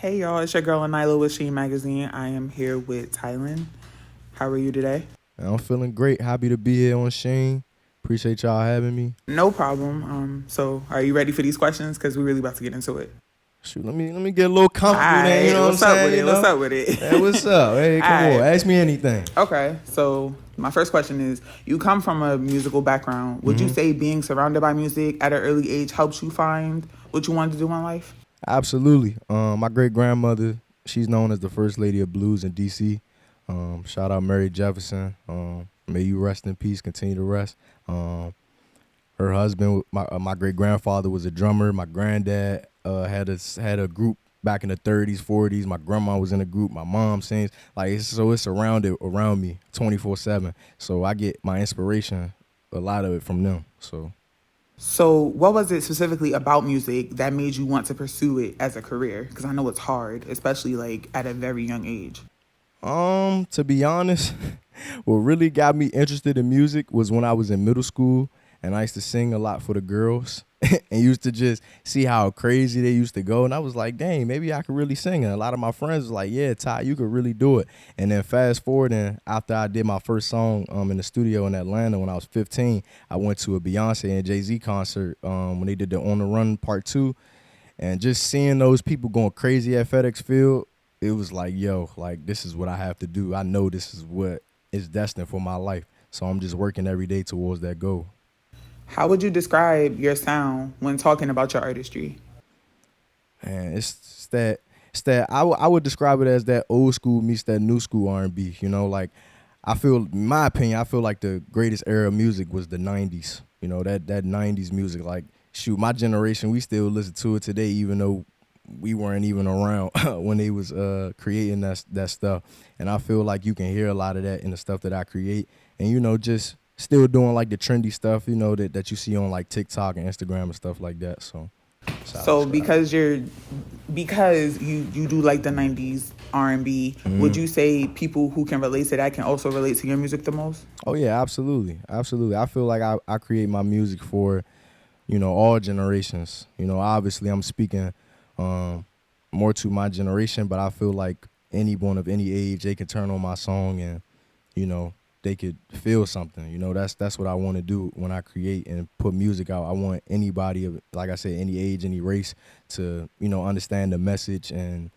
Hey y'all, it's your girl Aniliyah with Sheen magazine. I am here with Tylan. How are you today? I'm feeling great. Happy to be here on Sheen. Appreciate y'all having me. No problem. So are you ready for these questions? Because we're really about to get into it. Shoot, let me get a little comfortable then. You Alright, know what I'm what's up with saying? it? What's up with it? Hey, what's up? Hey, come on, Alright. ask me anything. Okay, so my first question is, you come from a musical background. Would you say being surrounded by music at an early age helps you find what you wanted to do in life? Absolutely. My great grandmother, she's known as the first lady of blues in D.C. Shout out Mary Jefferson. May you rest in peace. Continue to rest. Her husband, my great grandfather, was a drummer. My granddad had a group back in the 30s, 40s. My grandma was in a group. My mom sings. It's surrounded around me 24/7. So I get my inspiration, a lot of it from them. So what was it specifically about music that made you want to pursue it as a career? Because I know it's hard, especially like at a very young age. To be honest, what really got me interested in music was when I was in middle school and I used to sing a lot for the girls and used to just see how crazy they used to go. And I was like, dang, maybe I could really sing. And a lot of my friends was like, yeah, Ty, you could really do it. And then fast forward, and after I did my first song in the studio in Atlanta when I was 15, I went to a Beyonce and Jay-Z concert when they did the On the Run Part 2. And just seeing those people going crazy at FedEx Field, it was like, yo, like this is what I have to do. I know this is what is destined for my life. So I'm just working every day towards that goal. How would you describe your sound when talking about your artistry? And I would describe it as that old school meets that new school R&B. You know, like I feel, in my opinion, I feel like the greatest era of music was the '90s. You know, that '90s music. Like, shoot, my generation, we still listen to it today, even though we weren't even around when they was creating that stuff. And I feel like you can hear a lot of that in the stuff that I create. And you know, just still doing like the trendy stuff, you know, that you see on like TikTok and Instagram and stuff like that. So So because you do like the 90s R&B, would you say people who can relate to that can also relate to your music the most? Oh yeah, absolutely. Absolutely. I feel like I create my music for, you know, all generations. You know, obviously I'm speaking more to my generation, but I feel like anyone of any age, they can turn on my song and, you know, they could feel something. You know, that's what I want to do when I create and put music out. I want anybody of, like I said, any age, any race to, you know, understand the message and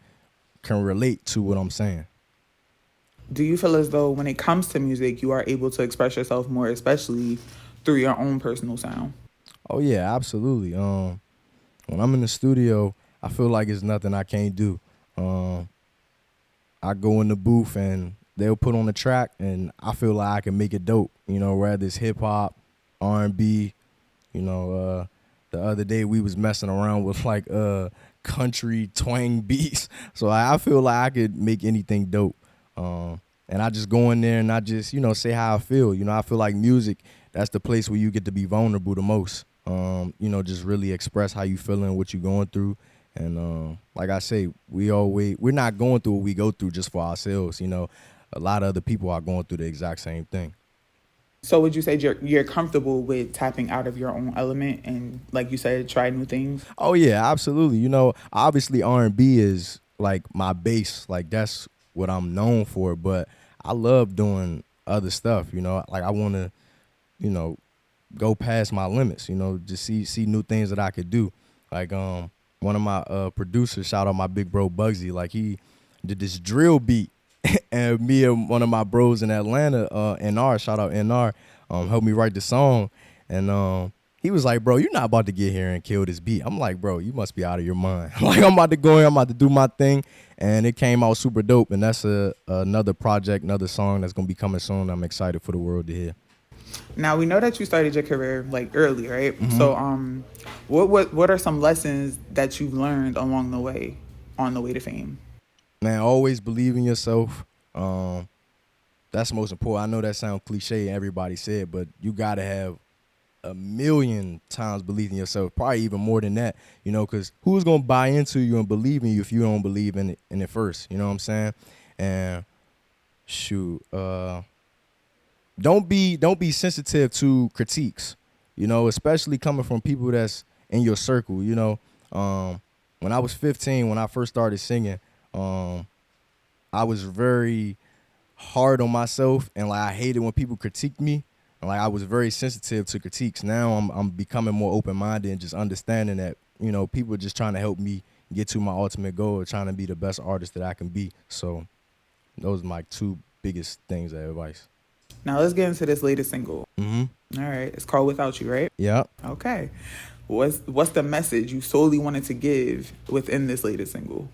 can relate to what I'm saying. Do you feel as though when it comes to music, you are able to express yourself more, especially through your own personal sound? Oh yeah, absolutely. When I'm in the studio, I feel like it's nothing I can't do. Um, I go in the booth and they'll put on the track, and I feel like I can make it dope. You know, whether it's hip hop, R&B. You know, the other day we was messing around with like country twang beats, so I feel like I could make anything dope. And I just go in there and I just, you know, say how I feel. You know, I feel like music, that's the place where you get to be vulnerable the most. You know, just really express how you feeling, what you going through. And like I say, we're not going through what we go through just for ourselves. You know, a lot of other people are going through the exact same thing. So would you say you're comfortable with tapping out of your own element and, like you said, try new things? Oh yeah, absolutely. You know, obviously R&B is like my base. Like that's what I'm known for, but I love doing other stuff, you know? Like I want to, you know, go past my limits, you know, just see new things that I could do. Like one of my producers, shout out my big bro Bugsy, like he did this drill beat and me and one of my bros in Atlanta, NR, shout out NR, helped me write the song. And he was like, bro, you're not about to get here and kill this beat. I'm like, bro, you must be out of your mind. Like, I'm about to go in, I'm about to do my thing. And it came out super dope. And that's another project, another song that's going to be coming soon. I'm excited for the world to hear. Now we know that you started your career like early, right? So what are some lessons that you've learned along the way on the way to fame? Man, always believe in yourself. That's most important. I know that sounds cliche and everybody said, but you got to have a million times believe in yourself, probably even more than that, you know, because who's going to buy into you and believe in you if you don't believe in it first, you know what I'm saying? And shoot, don't be sensitive to critiques, you know, especially coming from people that's in your circle, you know. when I was 15, when I first started singing, I was very hard on myself, and like I hated when people critiqued me. And like I was very sensitive to critiques. Now I'm becoming more open minded and just understanding that, you know, people are just trying to help me get to my ultimate goal of trying to be the best artist that I can be. So those are my two biggest things of advice. Now let's get into this latest single. Mm-hmm. All right, it's called Without You, right? Yeah. Okay. What's the message you solely wanted to give within this latest single?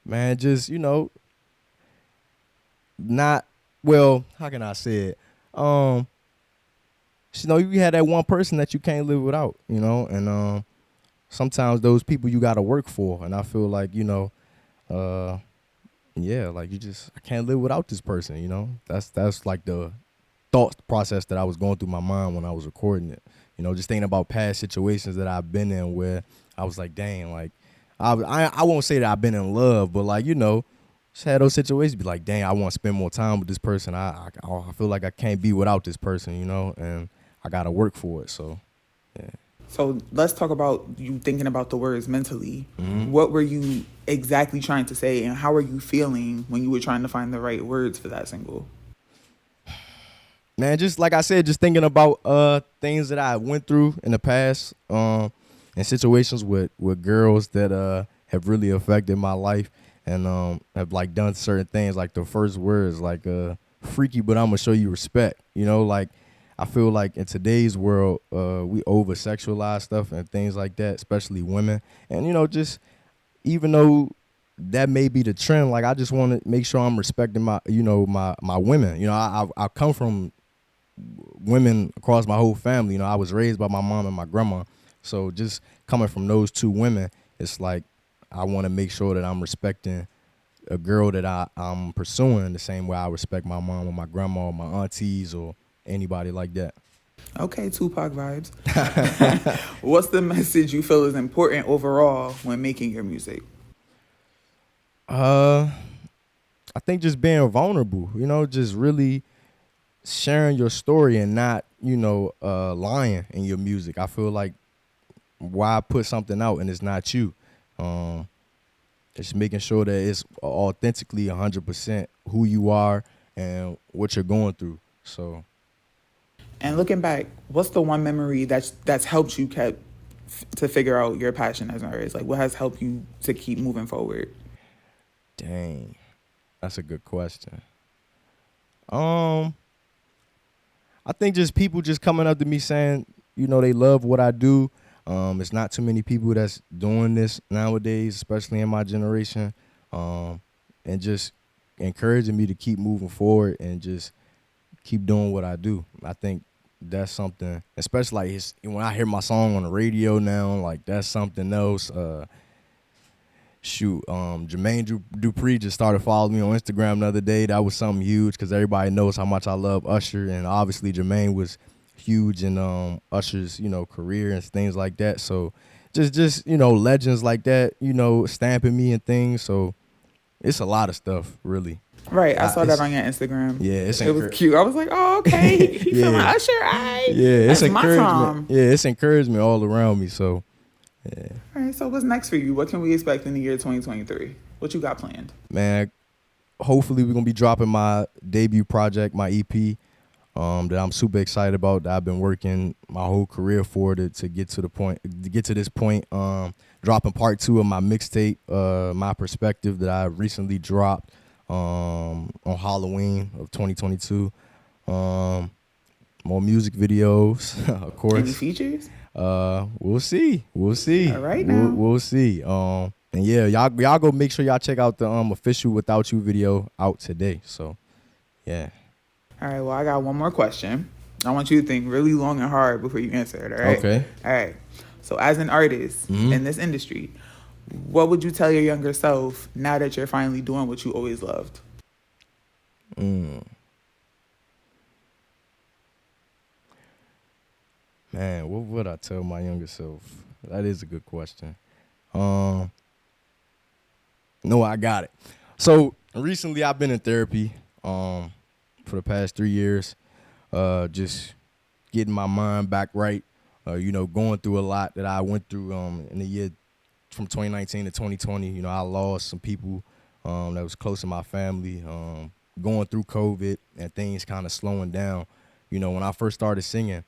Man, just, you know, not, well, how can I say it? You know, you had that one person that you can't live without, you know, and sometimes those people you got to work for. And I feel like, you know, yeah, like I can't live without this person, you know. That's like the thought process that I was going through my mind when I was recording it. You know, just thinking about past situations that I've been in where I was like, dang, like, I won't say that I've been in love, but like, you know, just had those situations be like, dang, I want to spend more time with this person. I feel like I can't be without this person, you know, and I got to work for it. So, yeah. So let's talk about you thinking about the words mentally. Mm-hmm. What were you exactly trying to say, and how were you feeling when you were trying to find the right words for that single? Man, just like I said, just thinking about things that I went through in the past, and situations with girls that have really affected my life, and have like done certain things. Like the first words, like freaky, but I'm gonna show you respect. You know, like I feel like in today's world, we over sexualize stuff and things like that, especially women. And you know, just even though that may be the trend, like I just want to make sure I'm respecting my, you know, my women. You know, I come from women across my whole family. You know, I was raised by my mom and my grandma. So just coming from those two women, it's like I want to make sure that I'm respecting a girl that I'm pursuing the same way I respect my mom or my grandma or my aunties or anybody like that. Okay, Tupac vibes. What's the message you feel is important overall when making your music? I think just being vulnerable, you know, just really sharing your story and not, you know, lying in your music. I feel like why put something out and it's not you? It's making sure that it's authentically 100% who you are and what you're going through. So, And looking back, what's the one memory that's helped you to figure out your passion as an artist? Like, what has helped you to keep moving forward? dang, that's a good question. I think just people just coming up to me saying, you know, they love what I do. It's not too many people that's doing this nowadays, especially in my generation, and just encouraging me to keep moving forward and just keep doing what I do. I think that's something, especially like when I hear my song on the radio now, like that's something else. Jermaine Dupri just started following me on Instagram the other day. That was something huge because everybody knows how much I love Usher, and obviously Jermaine was huge in Usher's, you know, career and things like that. So just you know, legends like that, you know, stamping me and things. So it's a lot of stuff, really. Right, I saw that on your Instagram. Yeah, it was cute. I was like, oh, okay. You feeling Usher? Yeah, it's That's my encouragement. time. Yeah, it's encouragement all around me. So, yeah. All right, so what's next for you? What can we expect in the year 2023? What you got planned? Man, hopefully we're gonna be dropping my debut project, my EP, that I'm super excited about. That I've been working my whole career for to get to this point. Dropping part 2 of my mixtape, My Perspective, that I recently dropped on Halloween of 2022. More music videos, of course. Any features? We'll see. All right, now. We'll see. And yeah, y'all go make sure y'all check out the official Without You video out today. So, yeah. All right, well, I got one more question. I want you to think really long and hard before you answer it, all right? Okay. All right. So as an artist in this industry, what would you tell your younger self now that you're finally doing what you always loved? Man, what would I tell my younger self? That is a good question. No, I got it. So recently I've been in therapy for the past 3 years, just getting my mind back right. You know, going through a lot that I went through in the year from 2019 to 2020, you know, I lost some people that was close to my family, going through COVID and things kind of slowing down. You know, when I first started singing,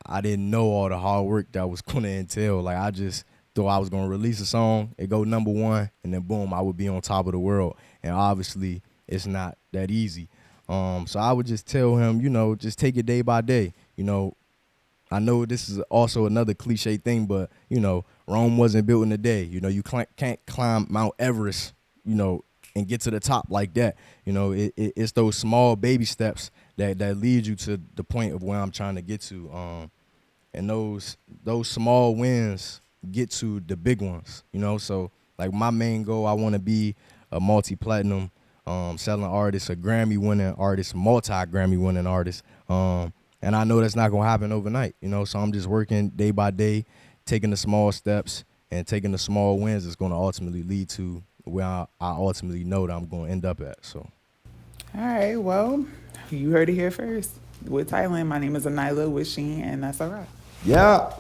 I didn't know all the hard work that was going to entail. Like, I just thought I was going to release a song, it go number one, and then boom, I would be on top of the world. And obviously, it's not that easy. So I would just tell him, you know, just take it day by day. You know, I know this is also another cliche thing, but, you know, Rome wasn't built in a day. You know, you can't climb Mount Everest, you know, and get to the top like that. You know, it's those small baby steps that lead you to the point of where I'm trying to get to. And those small wins get to the big ones, you know. So, like, my main goal, I want to be a multi-platinum selling artist, a Grammy-winning artist, multi-Grammy-winning artist. And I know that's not going to happen overnight, you know. So I'm just working day by day, taking the small steps and taking the small wins that's going to ultimately lead to where I ultimately know that I'm going to end up at. So. All right, well, you heard it here first. With Tylan, my name is Aniliyah with Sheen, and that's all right. Yeah.